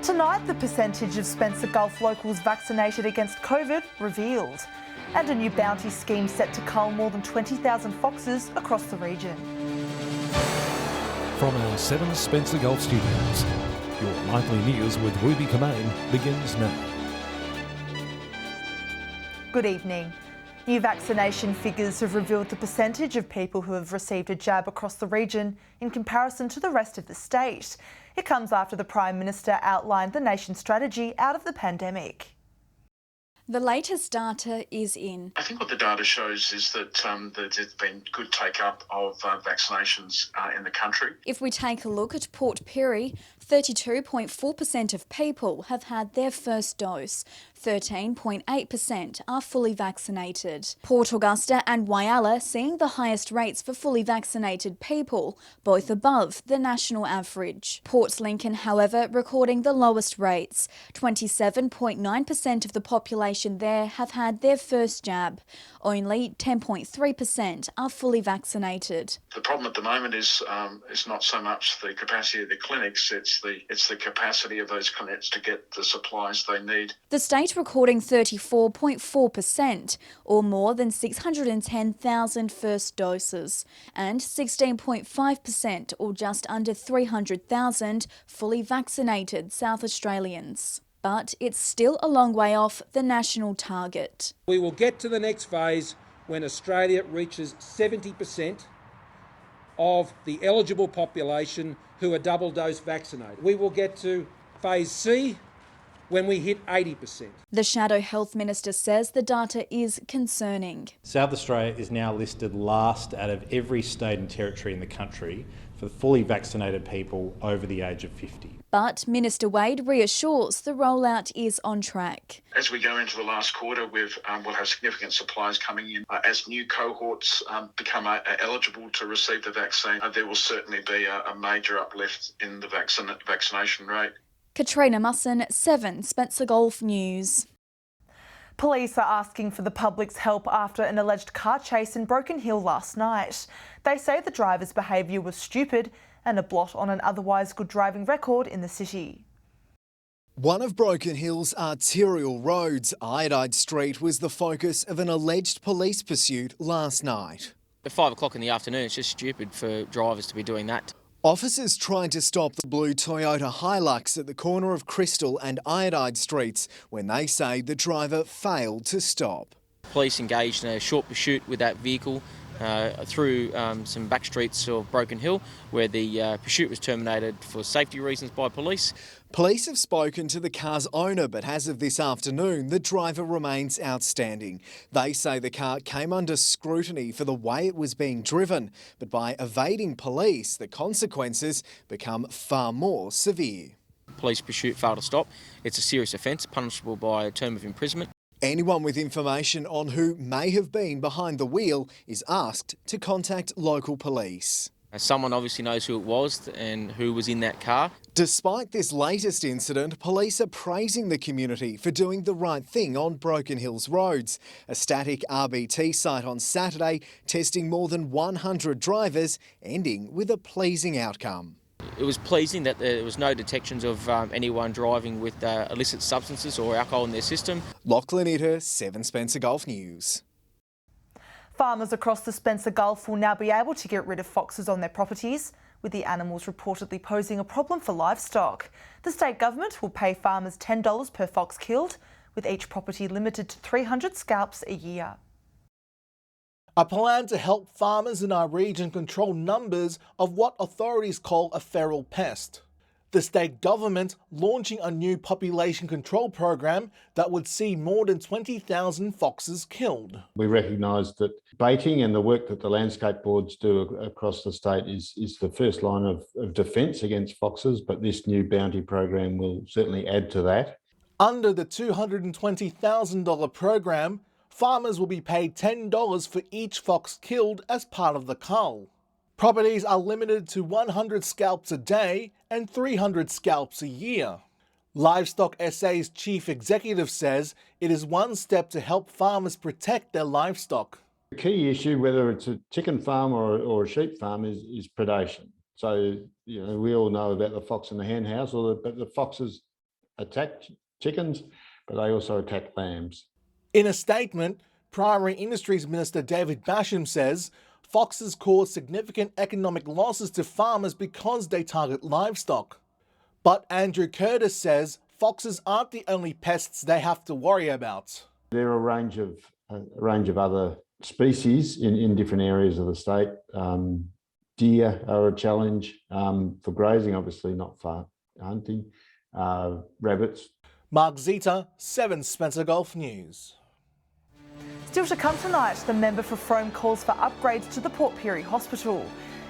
Tonight, the percentage of Spencer Gulf locals vaccinated against COVID revealed, and a new bounty scheme set to cull more than 20,000 foxes across the region. From our 7 Spencer Gulf studios, your nightly news with Ruby Kamain begins now. Good evening. New vaccination figures have revealed the percentage of people who have received a jab across the region in comparison to the rest of the state. It comes after the Prime Minister outlined the nation's strategy out of the pandemic. The latest data is in. I think what the data shows is that there's been good take-up of vaccinations in the country. If we take a look at Port Pirie, 32.4% of people have had their first dose. 13.8% are fully vaccinated. Port Augusta and Whyalla seeing the highest rates for fully vaccinated people, both above the national average. Port Lincoln, however, recording the lowest rates. 27.9% of the population there have had their first jab. Only 10.3% are fully vaccinated. The problem at the moment is not so much the capacity of the clinics, it's the capacity of those clinics to get the supplies they need. The state recording 34.4%, or more than 610,000 first doses, and 16.5%, or just under 300,000, fully vaccinated South Australians. But it's still a long way off the national target. We will get to the next phase when Australia reaches 70% of the eligible population who are double dose vaccinated. We will get to phase C when we hit 80%. The Shadow Health Minister says the data is concerning. South Australia is now listed last out of every state and territory in the country for fully vaccinated people over the age of 50. But Minister Wade reassures the rollout is on track. As we go into the last quarter, we'll have significant supplies coming in. As new cohorts become eligible to receive the vaccine, there will certainly be a major uplift in the vaccination rate. Katrina Musson, 7 Spencer Gulf News. Police are asking for the public's help after an alleged car chase in Broken Hill last night. They say the driver's behaviour was stupid and a blot on an otherwise good driving record in the city. One of Broken Hill's arterial roads, Iodide Street, was the focus of an alleged police pursuit last night. At 5 o'clock in the afternoon, it's just stupid for drivers to be doing that. Officers tried to stop the blue Toyota Hilux at the corner of Crystal and Iodide Streets when they say the driver failed to stop. Police engaged in a short pursuit with that vehicle through some back streets of Broken Hill, where the pursuit was terminated for safety reasons by police. Police have spoken to the car's owner, but as of this afternoon, the driver remains outstanding. They say the car came under scrutiny for the way it was being driven, but by evading police, the consequences become far more severe. Police pursuit failed to stop. It's a serious offence, punishable by a term of imprisonment. Anyone with information on who may have been behind the wheel is asked to contact local police. Someone obviously knows who it was and who was in that car. Despite this latest incident, police are praising the community for doing the right thing on Broken Hill's roads. A static RBT site on Saturday testing more than 100 drivers, ending with a pleasing outcome. It was pleasing that there was no detections of anyone driving with illicit substances or alcohol in their system. Lachlan Itter, 7 Spencer Gulf News. Farmers across the Spencer Gulf will now be able to get rid of foxes on their properties, with the animals reportedly posing a problem for livestock. The state government will pay farmers $10 per fox killed, with each property limited to 300 scalps a year. A plan to help farmers in our region control numbers of what authorities call a feral pest. The state government launching a new population control program that would see more than 20,000 foxes killed. We recognise that baiting and the work that the landscape boards do across the state is the first line of defence against foxes, but this new bounty program will certainly add to that. Under the $220,000 program, farmers will be paid $10 for each fox killed as part of the cull. Properties are limited to 100 scalps a day and 300 scalps a year. Livestock SA's chief executive says it is one step to help farmers protect their livestock. The key issue, whether it's a chicken farm or a sheep farm, is predation. So, we all know about the fox in the hen house, but the foxes attack chickens, but they also attack lambs. In a statement, Primary Industries Minister David Basham says foxes cause significant economic losses to farmers because they target livestock. But Andrew Curtis says foxes aren't the only pests they have to worry about. There are a range of other species in different areas of the state. Deer are a challenge for grazing, obviously not for hunting. Rabbits. Mark Zita, 7 Spencer Gulf News. Still to come tonight, the member for Frome calls for upgrades to the Port Pirie Hospital.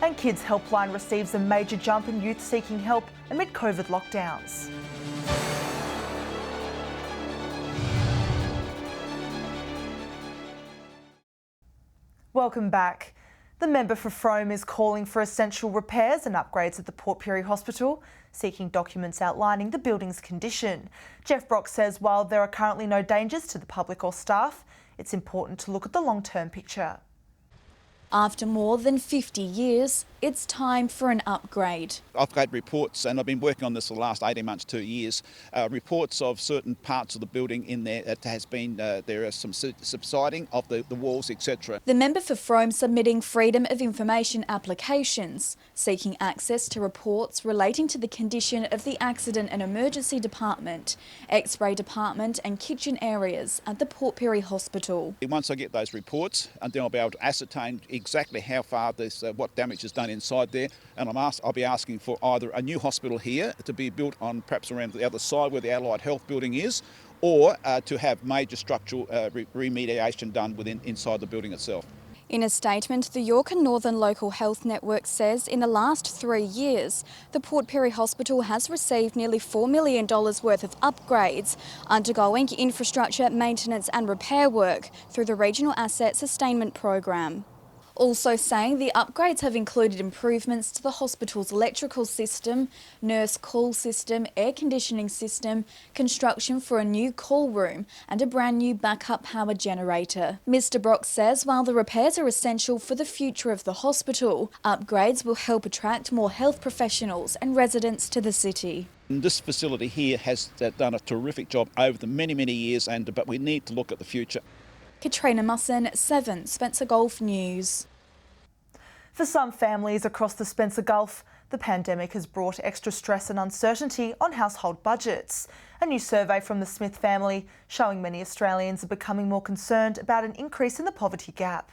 And Kids Helpline receives a major jump in youth seeking help amid COVID lockdowns. Welcome back. The member for Frome is calling for essential repairs and upgrades at the Port Pirie Hospital, seeking documents outlining the building's condition. Jeff Brock says while there are currently no dangers to the public or staff, it's important to look at the long-term picture. After more than 50 years, it's time for an upgrade. I've got reports, and I've been working on this for the last 18 months, 2 years, reports of certain parts of the building in there that has been, there are some subsiding of the walls, etc. The member for Frome submitting Freedom of Information applications, seeking access to reports relating to the condition of the Accident and Emergency Department, X-ray Department and kitchen areas at the Port Pirie Hospital. Once I get those reports, and then I'll be able to ascertain exactly how far this, what damage is done inside there, and I'll be asking for either a new hospital here to be built on perhaps around the other side where the Allied Health building is, or to have major structural remediation done inside the building itself. In a statement, the York and Northern Local Health Network says in the last 3 years, the Port Pirie Hospital has received nearly $4 million worth of upgrades, undergoing infrastructure, maintenance and repair work through the Regional Asset Sustainment Program. Also saying the upgrades have included improvements to the hospital's electrical system, nurse call system, air conditioning system, construction for a new call room and a brand new backup power generator. Mr Brock says while the repairs are essential for the future of the hospital, upgrades will help attract more health professionals and residents to the city. This facility here has done a terrific job over the many years, but we need to look at the future. Katrina Musson, 7 Spencer Gulf News. For some families across the Spencer Gulf, the pandemic has brought extra stress and uncertainty on household budgets. A new survey from the Smith family showing many Australians are becoming more concerned about an increase in the poverty gap.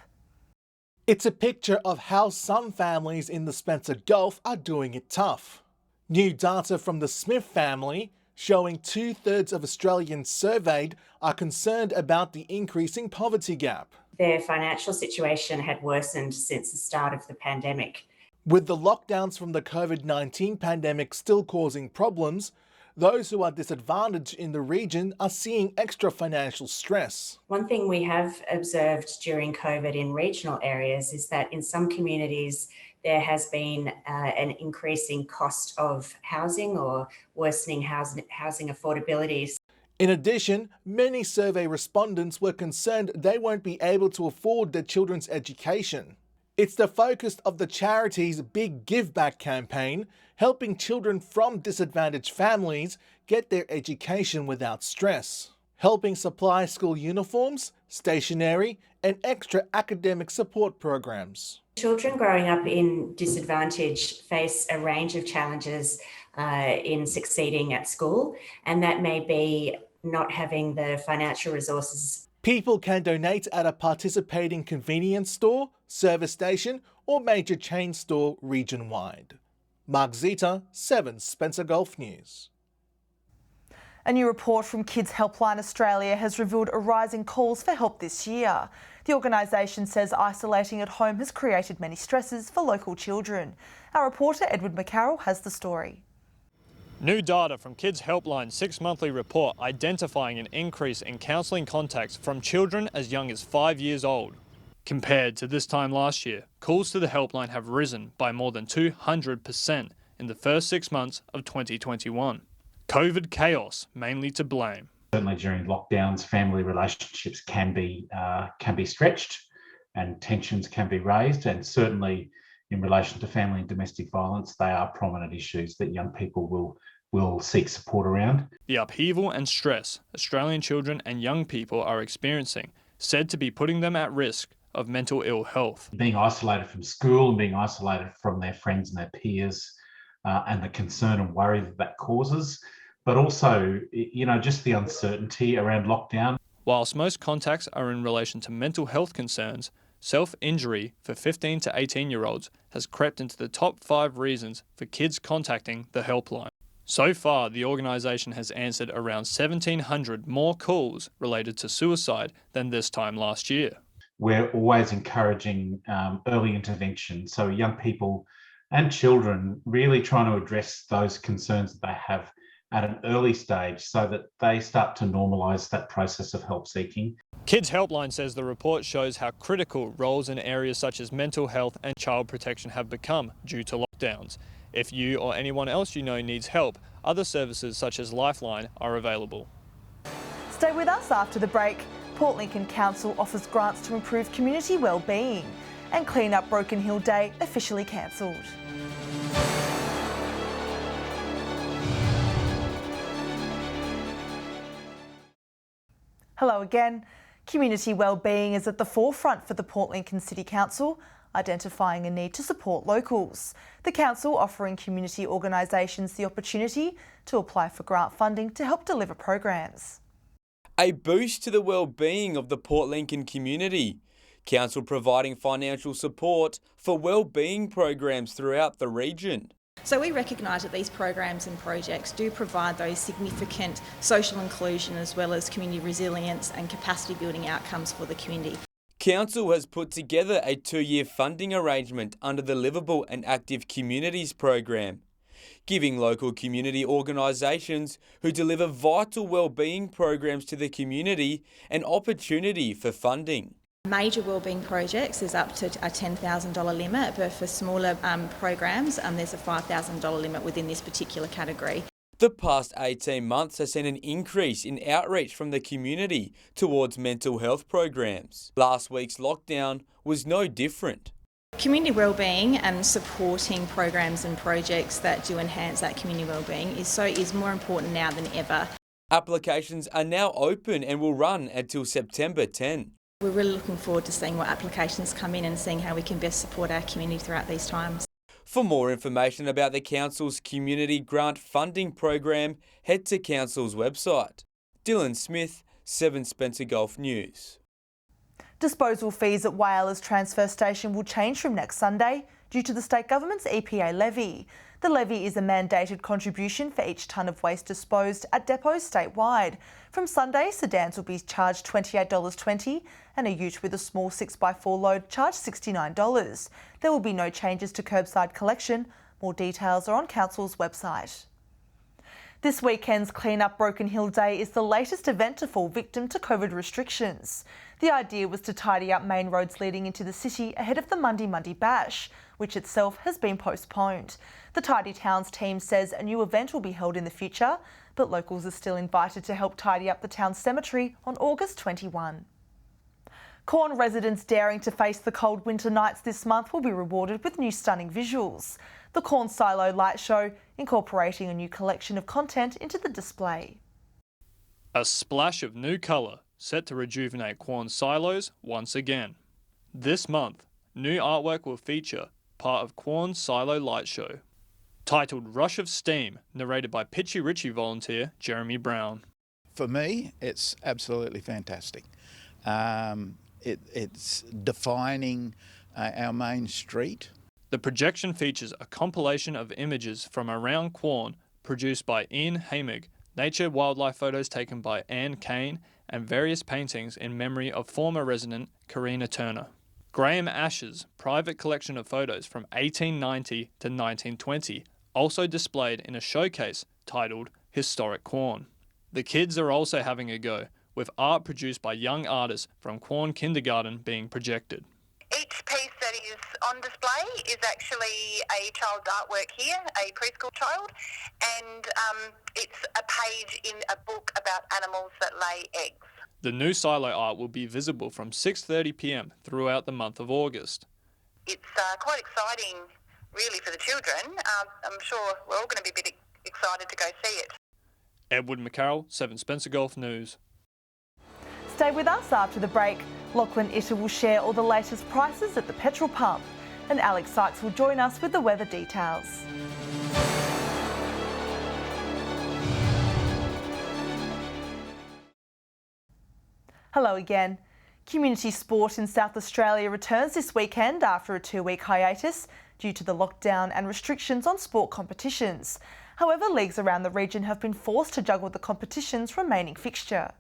It's a picture of how some families in the Spencer Gulf are doing it tough. New data from the Smith family showing 2/3 of Australians surveyed are concerned about the increasing poverty gap. Their financial situation had worsened since the start of the pandemic. With the lockdowns from the COVID-19 pandemic still causing problems, those who are disadvantaged in the region are seeing extra financial stress. One thing we have observed during COVID in regional areas is that in some communities there has been an increasing cost of housing or worsening housing affordability. In addition, many survey respondents were concerned they won't be able to afford their children's education. It's the focus of the charity's Big Give Back campaign, helping children from disadvantaged families get their education without stress, helping supply school uniforms, stationery, and extra academic support programs. Children growing up in disadvantage face a range of challenges in succeeding at school, and that may be not having the financial resources. People can donate at a participating convenience store, service station, or major chain store region-wide. Mark Zita, 7 Spencer Gulf News. A new report from Kids Helpline Australia has revealed a rise in calls for help this year. The organisation says isolating at home has created many stresses for local children. Our reporter Edward McCarroll has the story. New data from Kids Helpline's 6-monthly report identifying an increase in counselling contacts from children as young as 5 years old. Compared to this time last year, calls to the helpline have risen by more than 200% in the first 6 months of 2021. COVID chaos mainly to blame. Certainly during lockdowns, family relationships can be stretched and tensions can be raised, and certainly in relation to family and domestic violence, they are prominent issues that young people will will seek support around. The upheaval and stress Australian children and young people are experiencing, said to be putting them at risk of mental ill health. Being isolated from school and being isolated from their friends and their peers, and the concern and worry that causes, but also, just the uncertainty around lockdown. Whilst most contacts are in relation to mental health concerns, self-injury for 15 to 18-year-olds has crept into the top 5 reasons for kids contacting the helpline. So far, the organisation has answered around 1,700 more calls related to suicide than this time last year. We're always encouraging early intervention, so young people and children really trying to address those concerns that they have at an early stage so that they start to normalise that process of help seeking. Kids Helpline says the report shows how critical roles in areas such as mental health and child protection have become due to lockdowns. If you or anyone else you know needs help, other services such as Lifeline are available. Stay with us after the break. Port Lincoln Council offers grants to improve community wellbeing, and Clean Up Broken Hill Day officially cancelled. Hello again. Community wellbeing is at the forefront for the Port Lincoln City Council, identifying a need to support locals. The council offering community organisations the opportunity to apply for grant funding to help deliver programs. A boost to the well-being of the Port Lincoln community. Council providing financial support for well-being programs throughout the region. So we recognise that these programs and projects do provide those significant social inclusion as well as community resilience and capacity building outcomes for the community. Council has put together a 2-year funding arrangement under the Livable and Active Communities program, giving local community organisations who deliver vital wellbeing programs to the community an opportunity for funding. Major wellbeing projects is up to a $10,000 limit, but for smaller programs there's a $5,000 limit within this particular category. The past 18 months has seen an increase in outreach from the community towards mental health programs. Last week's lockdown was no different. Community wellbeing and supporting programs and projects that do enhance that community wellbeing is more important now than ever. Applications are now open and will run until September 10. We're really looking forward to seeing what applications come in and seeing how we can best support our community throughout these times. For more information about the Council's Community Grant Funding Program, head to Council's website. Dylan Smith, 7 Spencer Gulf News. Disposal fees at Whalers Transfer Station will change from next Sunday due to the state government's EPA levy. The levy is a mandated contribution for each tonne of waste disposed at depots statewide. From Sunday, sedans will be charged $28.20 and a ute with a small 6x4 load charged $69. There will be no changes to curbside collection. More details are on Council's website. This weekend's Clean Up Broken Hill Day is the latest event to fall victim to COVID restrictions. The idea was to tidy up main roads leading into the city ahead of the Monday Bash, which itself has been postponed. The Tidy Towns team says a new event will be held in the future, but locals are still invited to help tidy up the town's cemetery on August 21. Quorn residents daring to face the cold winter nights this month will be rewarded with new stunning visuals. The Quorn Silo Light Show incorporating a new collection of content into the display. A splash of new colour set to rejuvenate Quorn silos once again. This month, new artwork will feature part of Quorn Silo Light Show. Titled Rush of Steam, narrated by Pitchy Ritchie volunteer Jeremy Brown. For me, it's absolutely fantastic. It's defining our main street. The projection features a compilation of images from around Quorn produced by Ian Hamig, nature wildlife photos taken by Anne Kane, and various paintings in memory of former resident Karina Turner. Graham Ash's private collection of photos from 1890 to 1920 also displayed in a showcase titled Historic Quorn. The kids are also having a go, with art produced by young artists from Quorn Kindergarten being projected. Each piece that is on display is actually a child's artwork here, a preschool child, and it's a page in a book about animals that lay eggs. The new silo art will be visible from 6:30 p.m. throughout the month of August. It's quite exciting, really, for the children. I'm sure we're all going to be a bit excited to go see it. Edward McCarroll, 7 Spencer Golf News. Stay with us after the break. Lachlan Itter will share all the latest prices at the petrol pump, and Alex Sykes will join us with the weather details. Hello again. Community sport in South Australia returns this weekend after a 2-week hiatus due to the lockdown and restrictions on sport competitions. However, leagues around the region have been forced to juggle the competition's remaining fixture.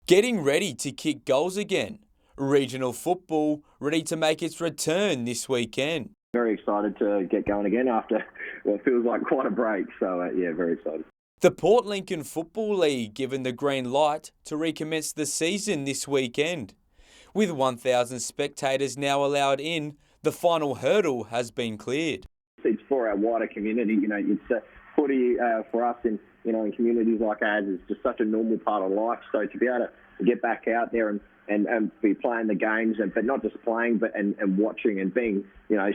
Getting ready to kick goals again. Regional football ready to make its return this weekend. Very excited to get going again after what feels like quite a break. So, yeah, very excited. The Port Lincoln Football League given the green light to recommence the season this weekend. With 1,000 spectators now allowed in, the final hurdle has been cleared. It's for our wider community. You know, it's footy for us in communities like ours is just such a normal part of life. So to be able to get back out there and be playing the games, but not just playing, but and watching and being,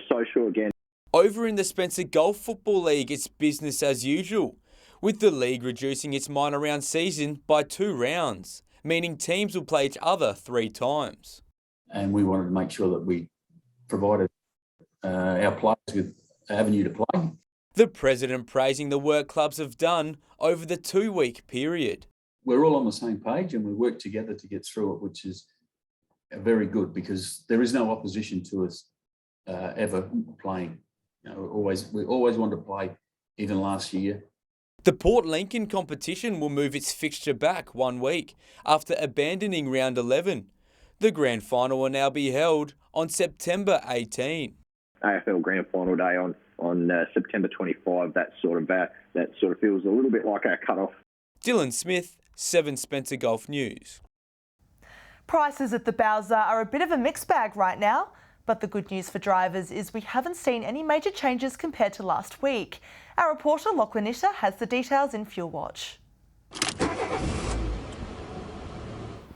social again. Over in the Spencer Golf Football League, it's business as usual, with the league reducing its minor round season by 2 rounds, meaning teams will play each other 3 times. And we wanted to make sure that we provided our players with an avenue to play. The president praising the work clubs have done over the 2-week period. We're all on the same page and we work together to get through it, which is very good because there is no opposition to us ever playing. We always want to play, even last year. The Port Lincoln competition will move its fixture back 1 week after abandoning round 11. The grand final will now be held on September 18. AFL Grand Final Day on September 25. That sort of feels a little bit like our cut-off. Dylan Smith, 7 Spencer Golf News. Prices at the Bowser are a bit of a mixed bag right now, but the good news for drivers is we haven't seen any major changes compared to last week. Our reporter Lachlan Itter has the details in Fuel Watch.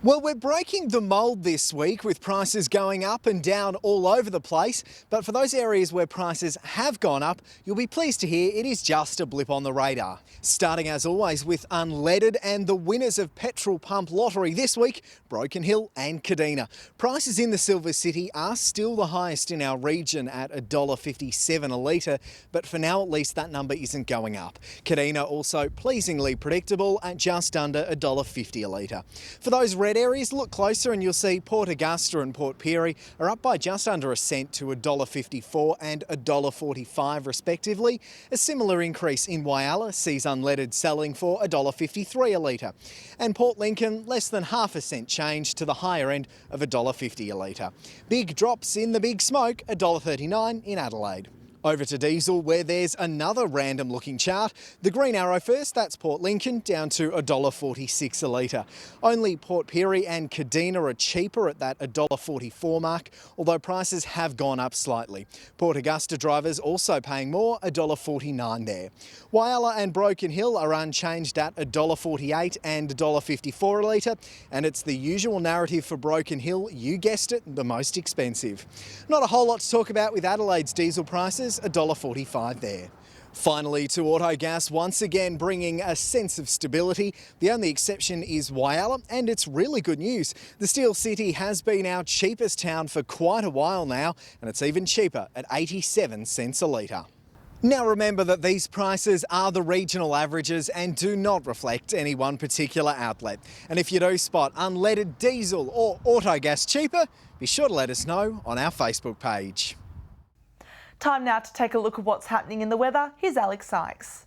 Well, we're breaking the mould this week with prices going up and down all over the place. But for those areas where prices have gone up, you'll be pleased to hear it is just a blip on the radar. Starting as always with unleaded and the winners of Petrol Pump Lottery this week, Broken Hill and Kadina. Prices in the Silver City are still the highest in our region at $1.57 a litre, but for now at least that number isn't going up. Kadina also pleasingly predictable at just under $1.50 a litre. For those red areas, look closer and you'll see Port Augusta and Port Pirie are up by just under a cent to $1.54 and $1.45 respectively. A similar increase in Whyalla sees unleaded selling for $1.53 a litre. And Port Lincoln less than half a cent change to the higher end of $1.50 a litre. Big drops in the Big Smoke, $1.39 in Adelaide. Over to diesel, where there's another random looking chart. The green arrow first, that's Port Lincoln, down to $1.46 a litre. Only Port Pirie and Kadina are cheaper at that $1.44 mark, although prices have gone up slightly. Port Augusta drivers also paying more, $1.49 there. Whyalla and Broken Hill are unchanged at $1.48 and $1.54 a litre, and it's the usual narrative for Broken Hill, you guessed it, the most expensive. Not a whole lot to talk about with Adelaide's diesel prices, $1.45 there. Finally to Autogas, once again bringing a sense of stability. The only exception is Whyalla, and it's really good news. The Steel City has been our cheapest town for quite a while now, and it's even cheaper at 87 cents a litre. Now remember that these prices are the regional averages and do not reflect any one particular outlet. And if you do spot unleaded diesel or Autogas cheaper, be sure to let us know on our Facebook page. Time now to take a look at what's happening in the weather. Here's Alex Sykes.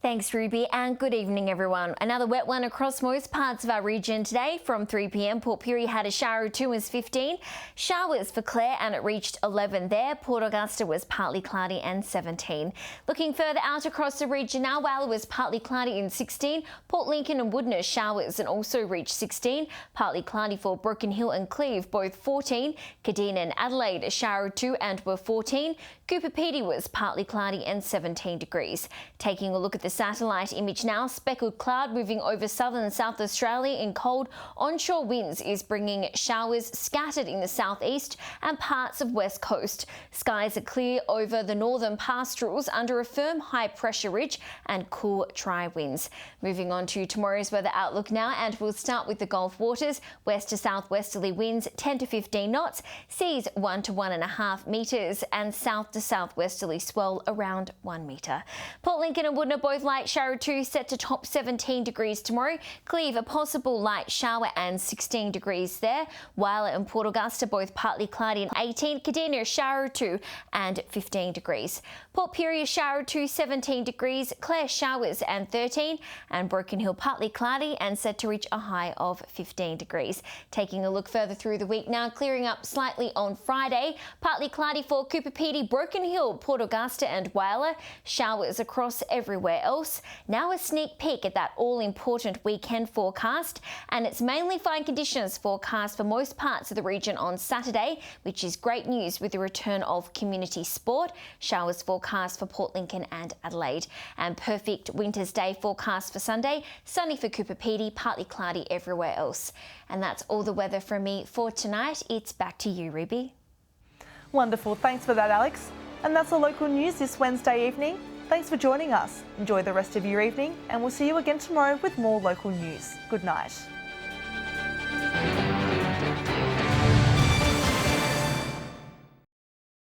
Thanks, Ruby, and good evening, everyone. Another wet one across most parts of our region today. From 3 p.m, Port Pirie had a shower of 2 was 15. Showers for Clare, and it reached 11 there. Port Augusta was partly cloudy and 17. Looking further out across the region now, Whyalla was partly cloudy and 16. Port Lincoln and Woodness showers and also reached 16. Partly cloudy for Broken Hill and Cleve, both 14. Kadina and Adelaide a shower of 2 and were 14. Cooper Pedy was partly cloudy and 17 degrees. Taking a look at the satellite image now, speckled cloud moving over southern and South Australia in cold onshore winds is bringing showers scattered in the southeast and parts of west coast. Skies are clear over the northern pastorals under a firm high pressure ridge and cool dry winds. Moving on to tomorrow's weather outlook now, and we'll start with the Gulf waters. West to southwesterly winds 10 to 15 knots, seas 1 to 1.5 metres, and south to southwesterly swell around 1 metre. Port Lincoln and Woodner both light shower 2 set to top 17 degrees tomorrow. Cleve a possible light shower and 16 degrees there. Whyalla and Port Augusta both partly cloudy and 18. Kadina shower 2 and 15 degrees. Port Pirie shower 2 17 degrees. Clare showers and 13, and Broken Hill partly cloudy and set to reach a high of 15 degrees. Taking a look further through the week now, clearing up slightly on Friday. Partly cloudy for Cooper Pedy, Broken Hill, Port Augusta and Whyalla. Showers across everywhere else. Now a sneak peek at that all-important weekend forecast, and it's mainly fine conditions forecast for most parts of the region on Saturday, which is great news with the return of community sport. Showers forecast for Port Lincoln and Adelaide. And perfect winter's day forecast for Sunday. Sunny for Cooper Pedy, partly cloudy everywhere else. And that's all the weather from me for tonight. It's back to you, Ruby. Wonderful. Thanks for that, Alex. And that's the local news this Wednesday evening. Thanks for joining us. Enjoy the rest of your evening, and we'll see you again tomorrow with more local news. Good night.